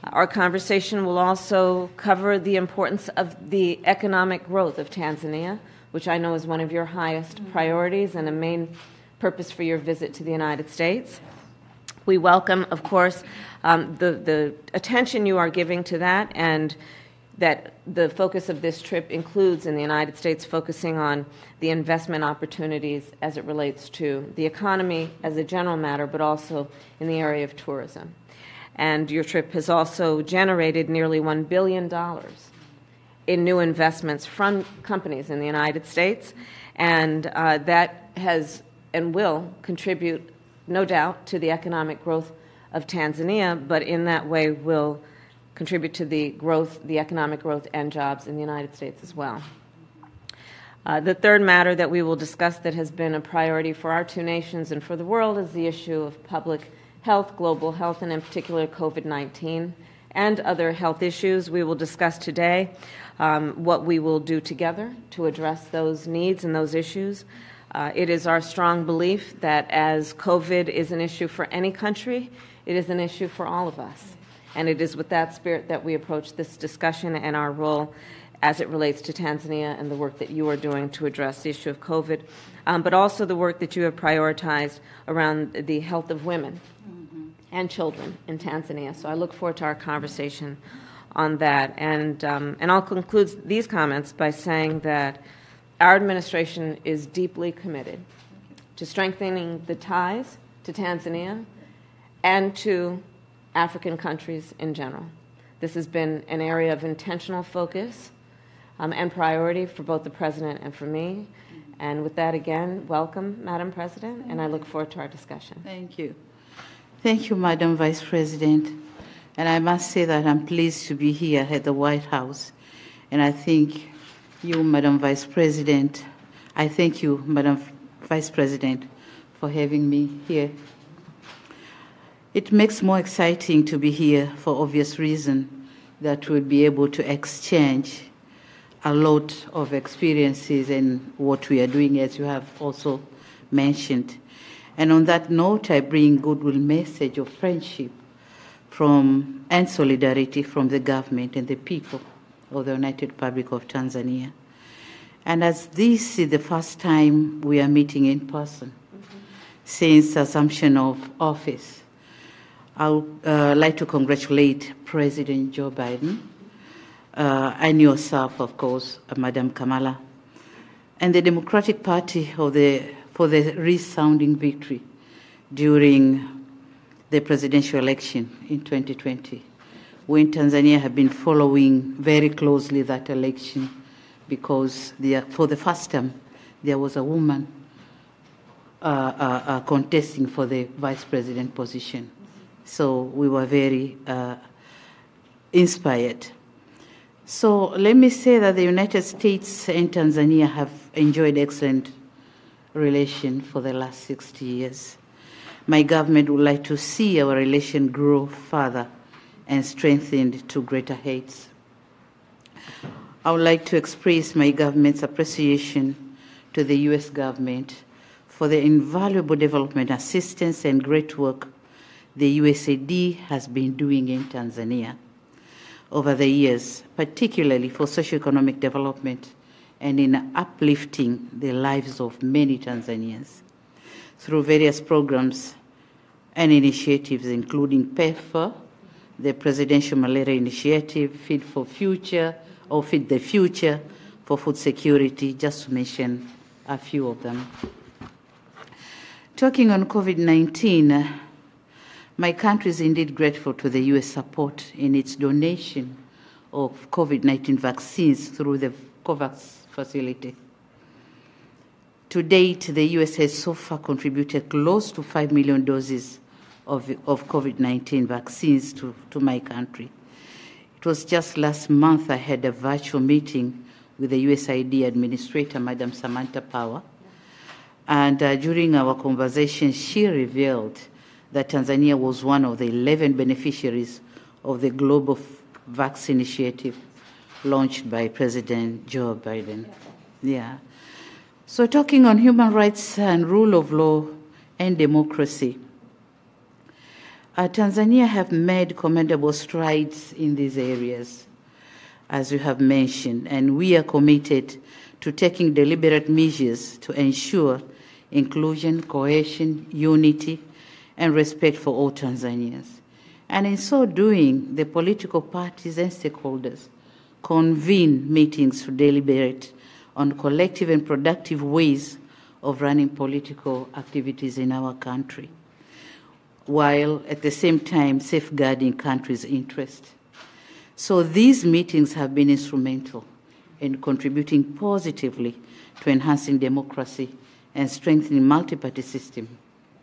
Our conversation will also cover the importance of the economic growth of Tanzania, which I know is one of your highest priorities and a main purpose for your visit to the United States. We welcome, of course, the attention you are giving to that, and that the focus of this trip includes in the United States focusing on the investment opportunities as it relates to the economy as a general matter, but also in the area of tourism. And your trip has also generated nearly $1 billion in new investments from companies in the United States, and that has and will contribute, no doubt, to the economic growth of Tanzania, but in that way will contribute to the growth, the economic growth and jobs in the United States as well. The third matter that we will discuss that has been a priority for our two nations and for the world is the issue of public health, global health, and in particular COVID-19 and other health issues. We will discuss today what we will do together to address those needs and those issues. It is our strong belief that as COVID is an issue for any country, it is an issue for all of us. And it is with that spirit that we approach this discussion and our role as it relates to Tanzania and the work that you are doing to address the issue of COVID, but also the work that you have prioritized around the health of women and children in Tanzania. So I look forward to our conversation on that. And I'll conclude these comments by saying that our administration is deeply committed to strengthening the ties to Tanzania and to African countries in general. This has been an area of intentional focus and priority for both the President and for me. And with that, again, welcome, Madam President, and I look forward to our discussion. Thank you. Thank you, Madam Vice President. And I must say that I'm pleased to be here at the White House. And I thank you, Madam Vice President. I thank you, Madam Vice President, for having me here. It makes more exciting to be here for obvious reason that we'll be able to exchange a lot of experiences in what we are doing, as you have also mentioned. And on that note, I bring goodwill message of friendship and solidarity from the government and the people of the United Republic of Tanzania. And as this is the first time we are meeting in person since assumption of office, I would like to congratulate President Joe Biden and yourself, of course, Madam Kamala, and the Democratic Party for the resounding victory during the presidential election in 2020. We in Tanzania have been following very closely that election because for the first time there was a woman contesting for the vice president position. So we were very inspired. So let me say that the United States and Tanzania have enjoyed excellent relations for the last 60 years. My government would like to see our relation grow further and strengthened to greater heights. I would like to express my government's appreciation to the U.S. government for the invaluable development assistance and great work the USAID has been doing in Tanzania over the years, particularly for socioeconomic development and in uplifting the lives of many Tanzanians through various programs and initiatives, including PEPFAR, the Presidential Malaria Initiative, Feed the Future for food security, just to mention a few of them. Talking on COVID-19, my country is indeed grateful to the U.S. support in its donation of COVID-19 vaccines through the COVAX facility. To date, the U.S. has so far contributed close to 5 million doses of COVID-19 vaccines to my country. It was just last month I had a virtual meeting with the USAID Administrator, Madam Samantha Power, and during our conversation, she revealed that Tanzania was one of the 11 beneficiaries of the Global Vaccine Initiative launched by President Joe Biden. Yeah. So talking on human rights and rule of law and democracy, Tanzania have made commendable strides in these areas, as you have mentioned, and we are committed to taking deliberate measures to ensure inclusion, cohesion, unity, and respect for all Tanzanians. And in so doing, the political parties and stakeholders convene meetings to deliberate on collective and productive ways of running political activities in our country, while at the same time safeguarding country's interest. So these meetings have been instrumental in contributing positively to enhancing democracy and strengthening multi-party system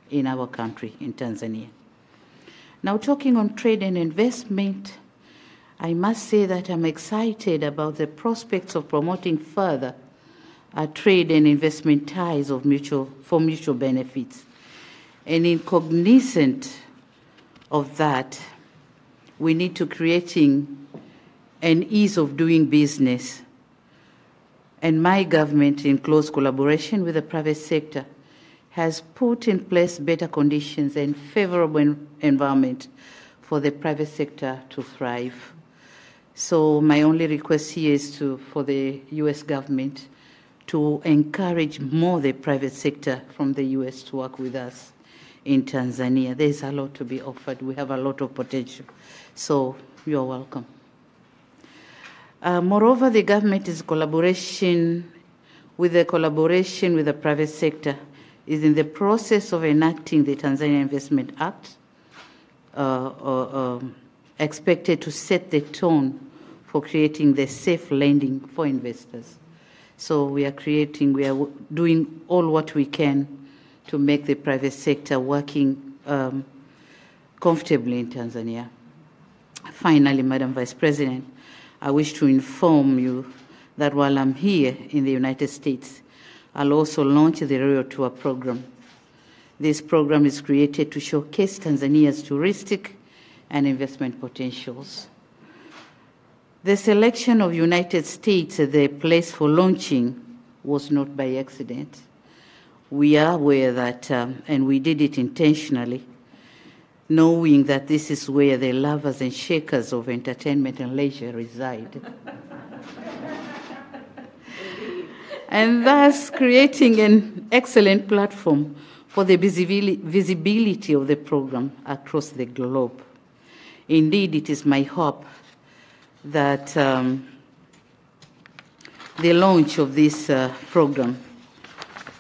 in our country, in Tanzania. Now, talking on trade and investment, I must say that I'm excited about the prospects of promoting further trade and investment ties for mutual benefits. And in cognizant of that, we need to creating an ease of doing business. And my government, in close collaboration with the private sector, has put in place better conditions and favorable environment for the private sector to thrive. So my only request here is for the U.S. government to encourage more the private sector from the U.S. to work with us in Tanzania. There's a lot to be offered. We have a lot of potential. So you're welcome. Moreover, the government is collaboration with the private sector is in the process of enacting the Tanzania Investment Act, expected to set the tone for creating the safe lending for investors. So we are doing all what we can to make the private sector working comfortably in Tanzania. Finally, Madam Vice President, I wish to inform you that while I'm here in the United States, I'll also launch the Royal Tour program. This program is created to showcase Tanzania's touristic and investment potentials. The selection of United States as the place for launching was not by accident. We are aware that, and we did it intentionally, knowing that this is where the lovers and shakers of entertainment and leisure reside. And thus creating an excellent platform for the visibility of the program across the globe. Indeed, it is my hope that the launch of this program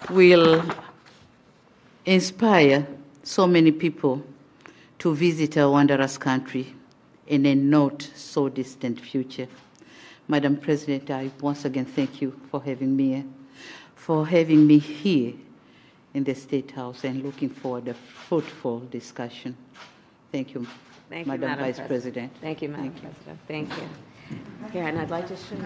will inspire so many people to visit our wondrous country in a not so distant future. Madam President, I once again thank you for having me here in the State House and looking forward to a fruitful discussion. Thank you, Madam Vice President. Thank you, Madam President. Thank you. Here, and I'd like to show you.